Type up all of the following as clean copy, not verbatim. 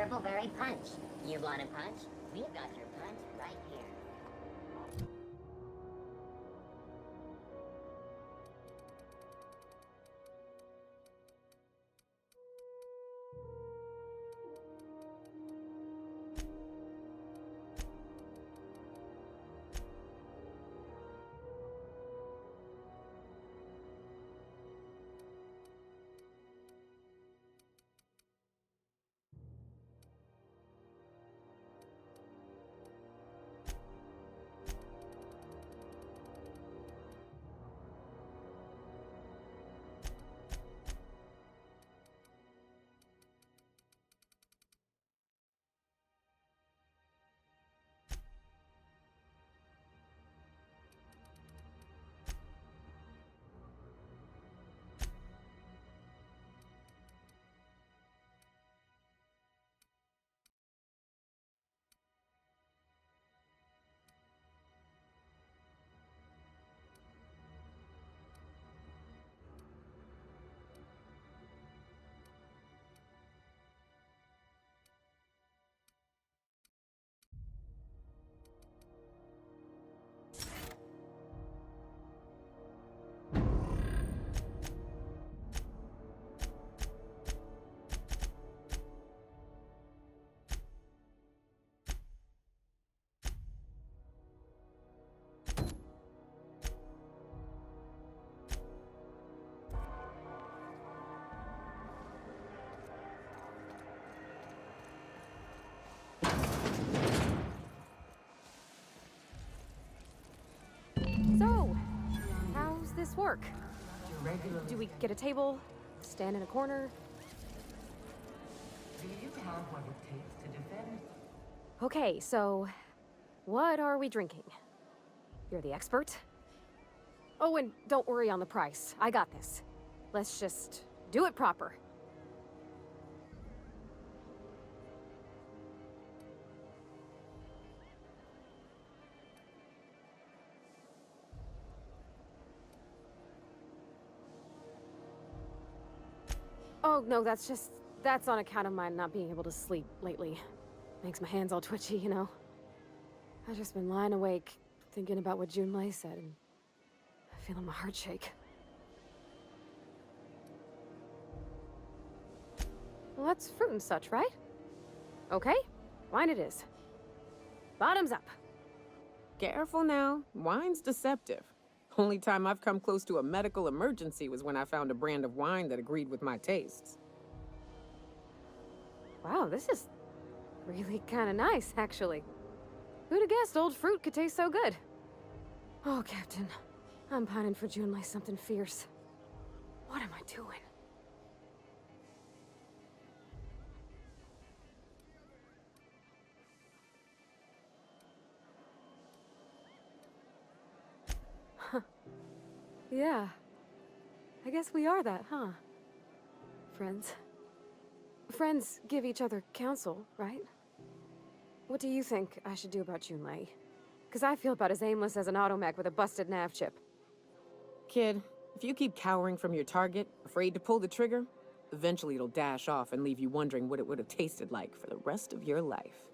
purple-berry punch. You want a punch? We've got your punch right here. So, how's this work? Do we get a table? Stand in a corner? Do you have what it takes to defend? Okay, so what are we drinking? You're the expert? Oh, and don't worry on the price. I got this. Let's just do it proper. Oh, no, that's on account of my not being able to sleep lately. Makes my hands all twitchy, you know? I've just been lying awake, thinking about what Junlei said, and feeling my heart shake. Well, that's fruit and such, right? Okay, wine it is. Bottoms up. Careful now. Wine's deceptive. Only time I've come close to a medical emergency was when I found a brand of wine that agreed with my tastes. Wow, this is really kind of nice, actually. Who'd have guessed old fruit could taste so good? Oh, Captain. I'm pining for Junlei something fierce. What am I doing? Huh. Yeah. I guess we are that, huh? Friends. Friends give each other counsel, right? What do you think I should do about Junlei? Because I feel about as aimless as an automech with a busted nav chip. Kid, if you keep cowering from your target, afraid to pull the trigger, eventually it'll dash off and leave you wondering what it would have tasted like for the rest of your life.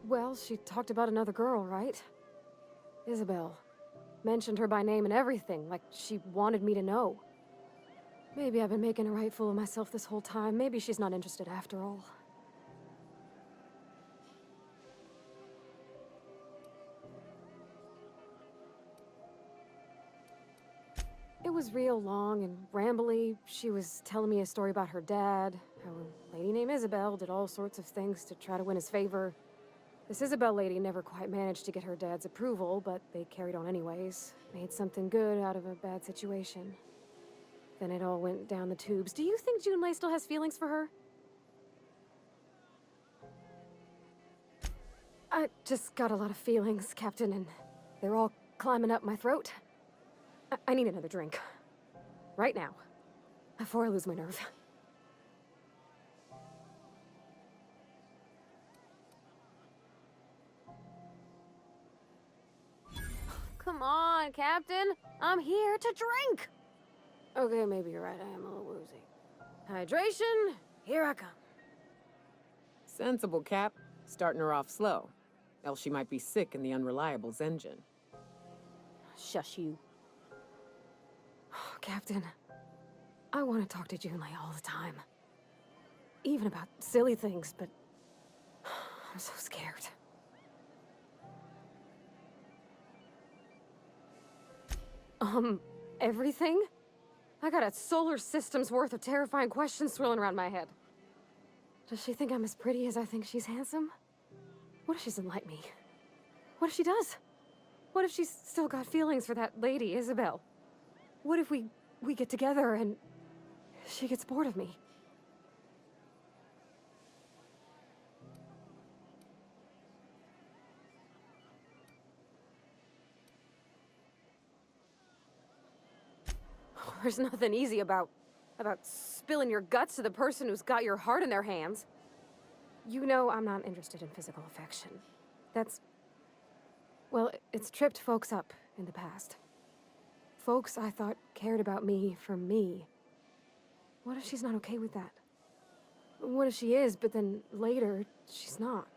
Well, she talked about another girl, right? Isabel. Mentioned her by name and everything, like she wanted me to know. Maybe I've been making a right fool of myself this whole time. Maybe she's not interested after all. It was real long and rambly. She was telling me a story about her dad, how a lady named Isabel did all sorts of things to try to win his favor. This Isabel lady never quite managed to get her dad's approval, but they carried on anyways. Made something good out of a bad situation. Then it all went down the tubes. Do you think Junlei still has feelings for her? I just got a lot of feelings, Captain, and they're all climbing up my throat. I need another drink. Right now. Before I lose my nerve. Come on, Captain. I'm here to drink. Okay, maybe you're right. I am a little woozy. Hydration, here I come. Sensible, Cap. Starting her off slow. Else she might be sick in the Unreliable's engine. Shush you. Captain, I want to talk to Junlei all the time. Even about silly things, but I'm so scared. Everything? I got a solar system's worth of terrifying questions swirling around my head. Does she think I'm as pretty as I think she's handsome? What if she doesn't like me? What if she does? What if she's still got feelings for that lady, Isabel? What if we get together and she gets bored of me? There's nothing easy about spilling your guts to the person who's got your heart in their hands. You know I'm not interested in physical affection. That's... well, it's tripped folks up in the past. Folks I thought cared about me for me. What if she's not okay with that? What if she is, but then later, she's not?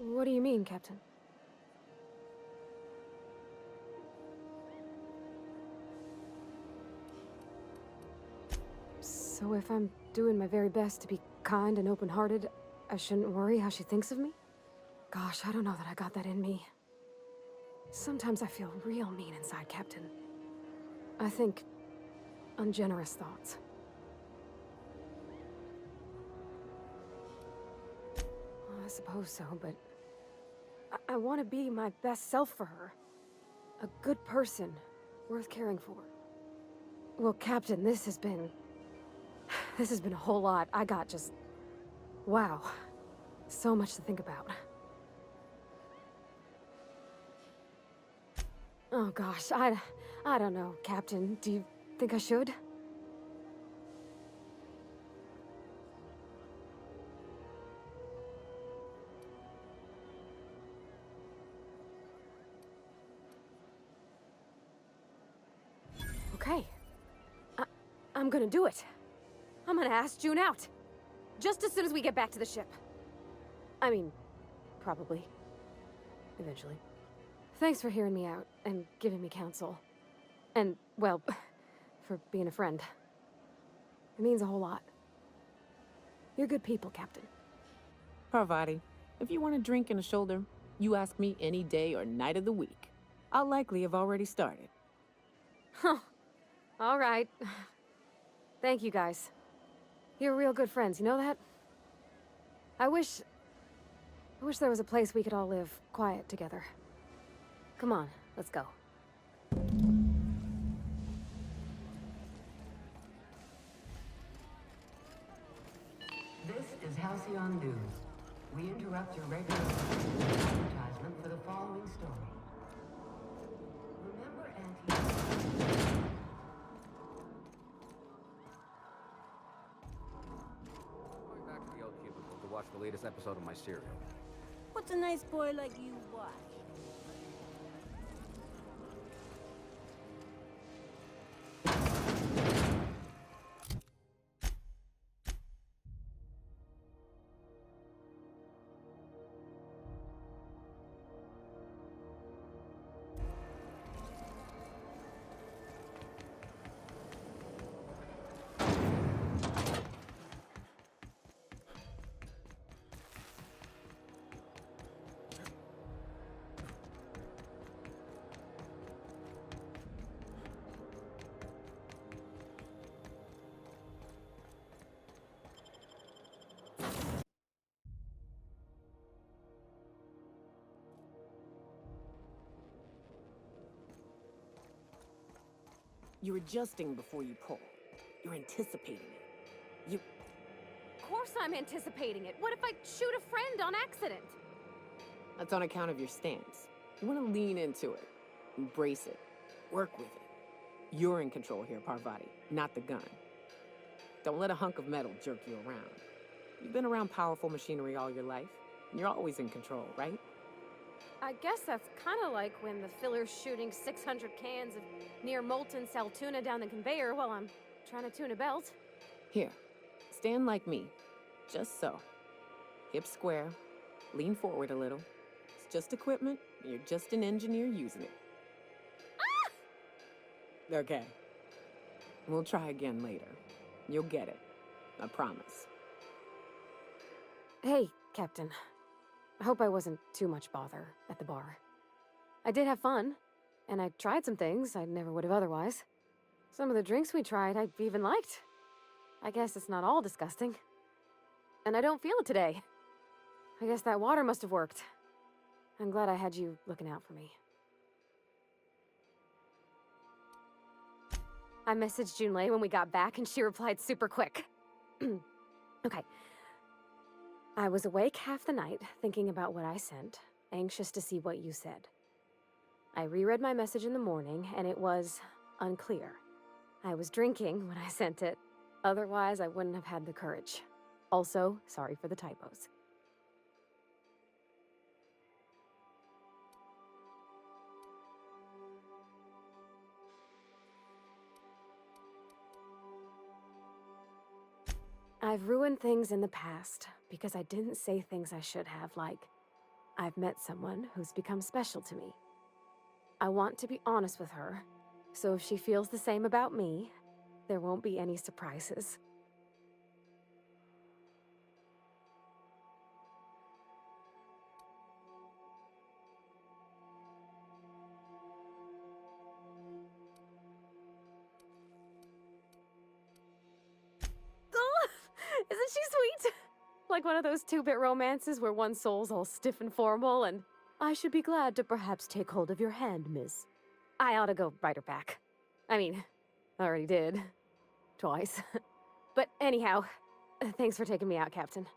What do you mean, Captain? So if I'm doing my very best to be kind and open-hearted, I shouldn't worry how she thinks of me? Gosh, I don't know that I got that in me. Sometimes I feel real mean inside, Captain. I think ungenerous thoughts. Well, I suppose so, but I want to be my best self for her. A good person, worth caring for. Well, Captain, this has been a whole lot. I got just... wow. So much to think about. Oh gosh, I don't know, Captain. Do you think I should? Okay. I'm gonna do it. I'm gonna ask June out. Just as soon as we get back to the ship. I mean, probably. Eventually. Thanks for hearing me out and giving me counsel. And, well, for being a friend. It means a whole lot. You're good people, Captain. Parvati, if you want a drink and a shoulder, you ask me any day or night of the week. I'll likely have already started. Huh. All right. Thank you, guys. You're real good friends, you know that? I wish there was a place we could all live quiet together. Come on, let's go. This is Halcyon News. We interrupt your regular advertisement for the following story. Remember Auntie... Going back to the old cubicle to watch the latest episode of my serial. What's a nice boy like you watch? You're adjusting before you pull. You're anticipating it. Of course I'm anticipating it. What if I shoot a friend on accident? That's on account of your stance. You want to lean into it. Embrace it. Work with it. You're in control here, Parvati, not the gun. Don't let a hunk of metal jerk you around. You've been around powerful machinery all your life, and you're always in control, right? I guess that's kind of like when the filler's shooting 600 cans of near molten sal tuna down the conveyor while I'm trying to tune a belt. Here, stand like me. Just so. Hips square. Lean forward a little. It's just equipment. You're just an engineer using it. Ah! Okay. We'll try again later. You'll get it. I promise. Hey, Captain. I hope I wasn't too much bother at the bar. I did have fun, and I tried some things I never would have otherwise. Some of the drinks we tried I even liked. I guess it's not all disgusting. And I don't feel it today. I guess that water must have worked. I'm glad I had you looking out for me. I messaged Junlei when we got back, and she replied super quick. Okay. I was awake half the night, thinking about what I sent, anxious to see what you said. I reread my message in the morning, and it was unclear. I was drinking when I sent it. Otherwise, I wouldn't have had the courage. Also, sorry for the typos. I've ruined things in the past because I didn't say things I should have, like, I've met someone who's become special to me. I want to be honest with her, so if she feels the same about me, there won't be any surprises. Isn't she sweet? Like one of those two-bit romances where one soul's all stiff and formal and, I should be glad to perhaps take hold of your hand, miss. I ought to go write her back. I mean, I already did. Twice. But anyhow, thanks for taking me out, Captain.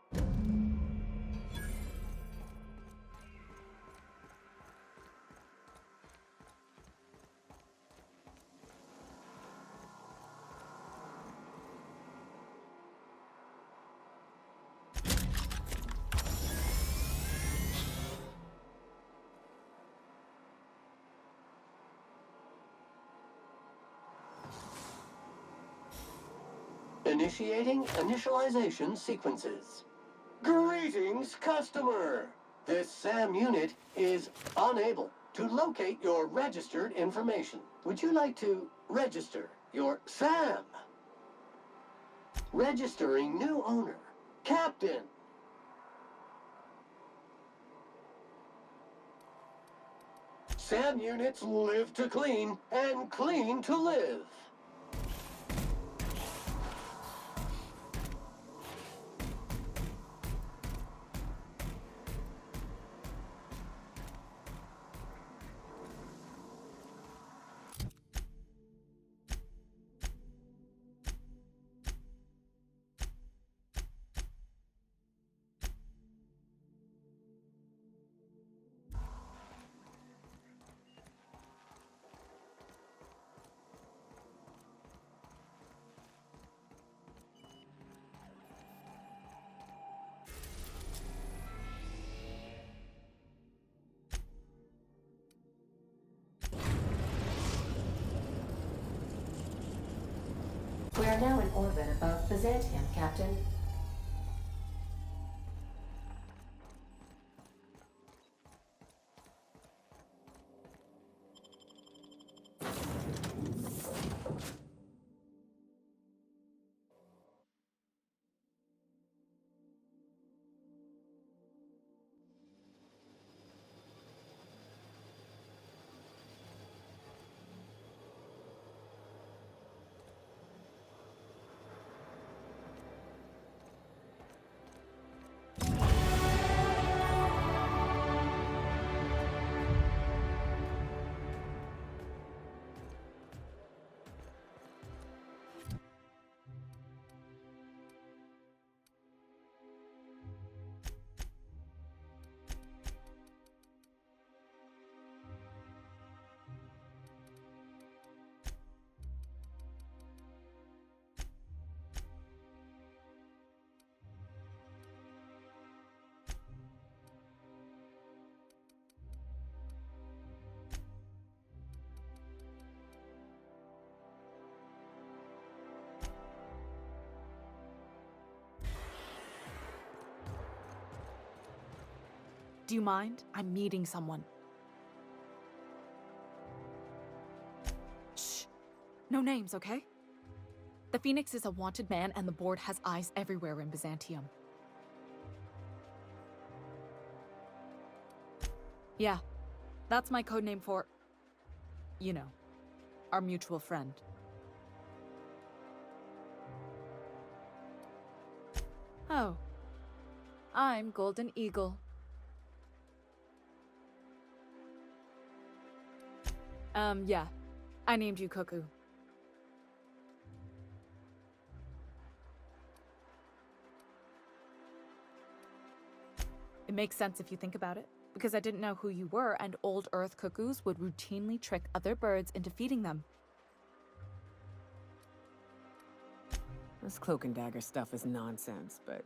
Initiating initialization sequences. Greetings, customer! This SAM unit is unable to locate your registered information. Would you like to register your SAM? Registering new owner. Captain. SAM units live to clean and clean to live. We are now in orbit above Byzantium, Captain. Do you mind? I'm meeting someone. Shh. No names, okay? The Phoenix is a wanted man, and the board has eyes everywhere in Byzantium. Yeah, that's my codename for, you know, our mutual friend. Oh, I'm Golden Eagle. Yeah, I named you Cuckoo. It makes sense if you think about it, because I didn't know who you were, and old Earth cuckoos would routinely trick other birds into feeding them. This cloak and dagger stuff is nonsense, but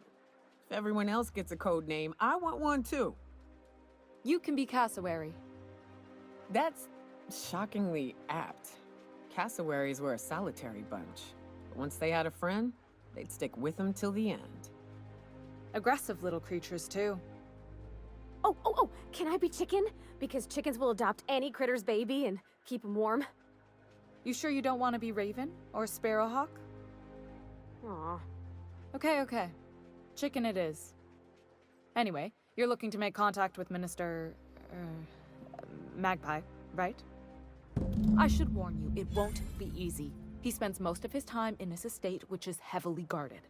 if everyone else gets a code name, I want one too. You can be cassowary. That's shockingly apt. Cassowaries were a solitary bunch. But once they had a friend, they'd stick with them till the end. Aggressive little creatures, too. Oh, can I be chicken? Because chickens will adopt any critter's baby and keep him warm. You sure you don't want to be Raven or Sparrowhawk? Aw. Okay. Chicken it is. Anyway, you're looking to make contact with Minister... Magpie, right? I should warn you, it won't be easy. He spends most of his time in his estate, which is heavily guarded.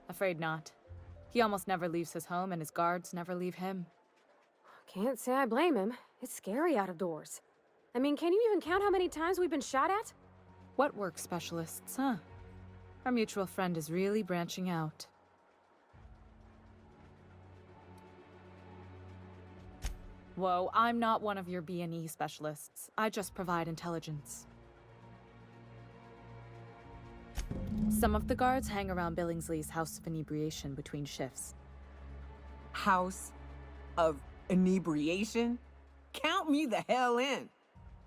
Afraid not. He almost never leaves his home, and his guards never leave him. Can't say I blame him. It's scary out of doors. I mean, can you even count how many times we've been shot at? What work specialists, huh? Our mutual friend is really branching out. Whoa, I'm not one of your B&E specialists. I just provide intelligence. Some of the guards hang around Billingsley's House of Inebriation between shifts. House of Inebriation? Count me the hell in!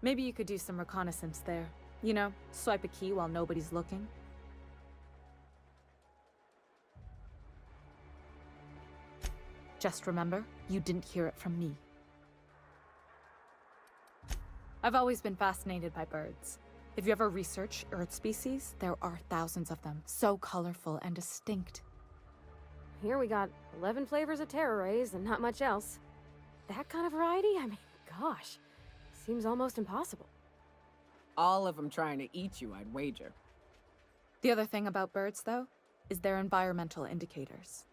Maybe you could do some reconnaissance there. You know, swipe a key while nobody's looking. Just remember, you didn't hear it from me. I've always been fascinated by birds. If you ever research Earth species, there are thousands of them, so colorful and distinct. Here we got 11 flavors of terror rays and not much else. That kind of variety? I mean, gosh, seems almost impossible. All of them trying to eat you, I'd wager. The other thing about birds, though, is their environmental indicators.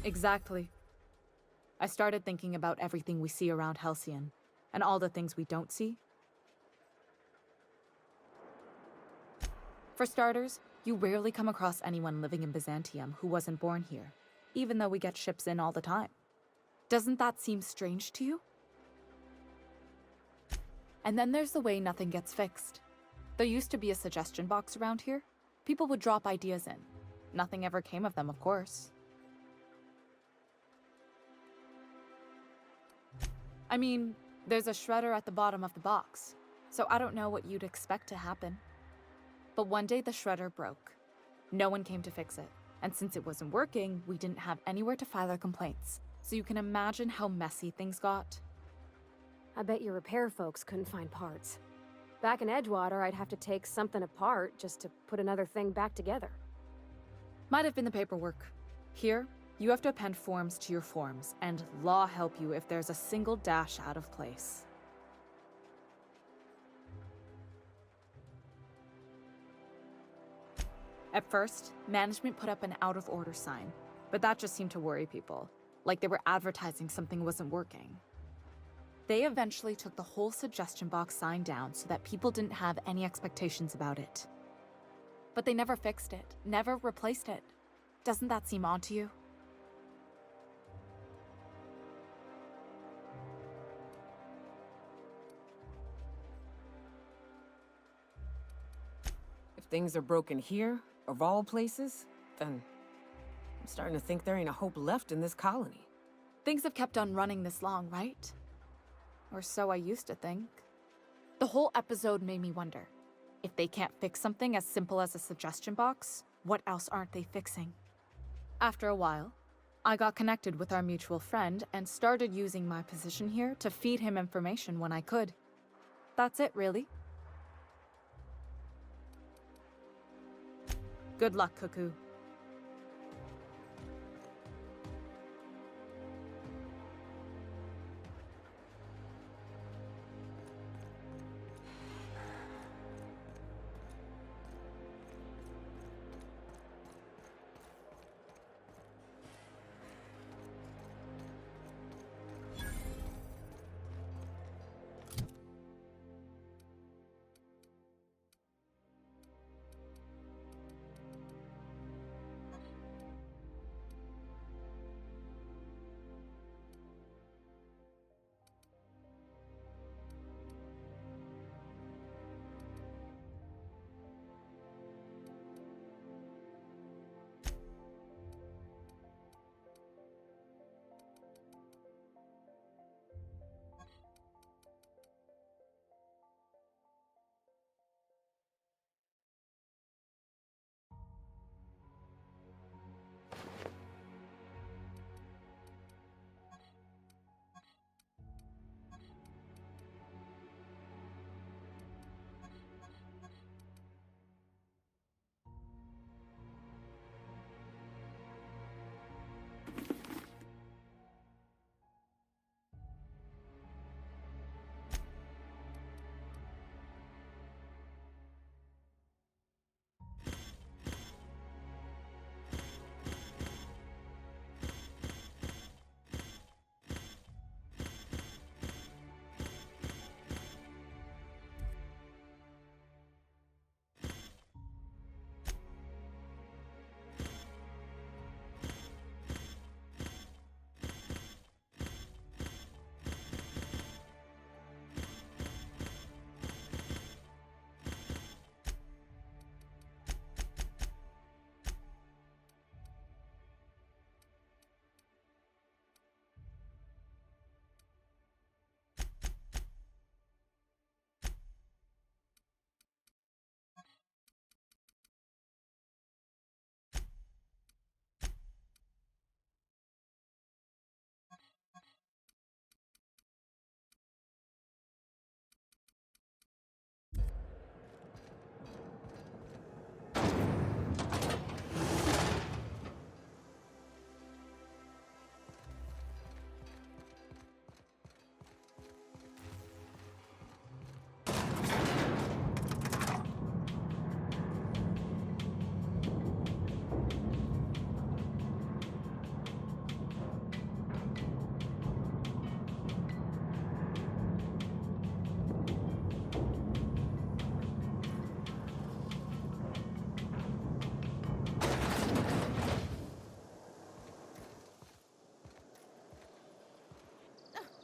Exactly. I started thinking about everything we see around Halcyon, and all the things we don't see. For starters, you rarely come across anyone living in Byzantium who wasn't born here, even though we get ships in all the time. Doesn't that seem strange to you? And then there's the way nothing gets fixed. There used to be a suggestion box around here. People would drop ideas in. Nothing ever came of them, of course. I mean, there's a shredder at the bottom of the box, so I don't know what you'd expect to happen. But one day the shredder broke. No one came to fix it, and since it wasn't working, we didn't have anywhere to file our complaints. So you can imagine how messy things got. I bet your repair folks couldn't find parts. Back in Edgewater, I'd have to take something apart just to put another thing back together. Might have been the paperwork. Here, you have to append forms to your forms, and law help you if there's a single dash out of place. At first, management put up an out-of-order sign, but that just seemed to worry people, like they were advertising something wasn't working. They eventually took the whole suggestion box sign down so that people didn't have any expectations about it. But they never fixed it, never replaced it. Doesn't that seem odd to you? If things are broken here, of all places, then I'm starting to think there ain't a hope left in this colony. Things have kept on running this long, right? Or so I used to think. The whole episode made me wonder, if they can't fix something as simple as a suggestion box, what else aren't they fixing? After a while, I got connected with our mutual friend and started using my position here to feed him information when I could. That's it, really. Good luck, Cuckoo.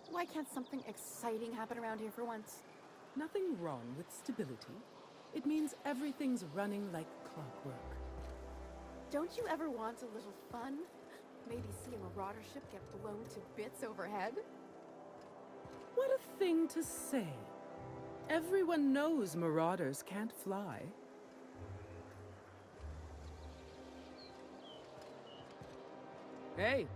Why can't something exciting happen around here for once? Nothing wrong with stability. It means everything's running like clockwork. Don't you ever want a little fun? Maybe see a marauder ship get blown to bits overhead? What a thing to say. Everyone knows marauders can't fly. Hey,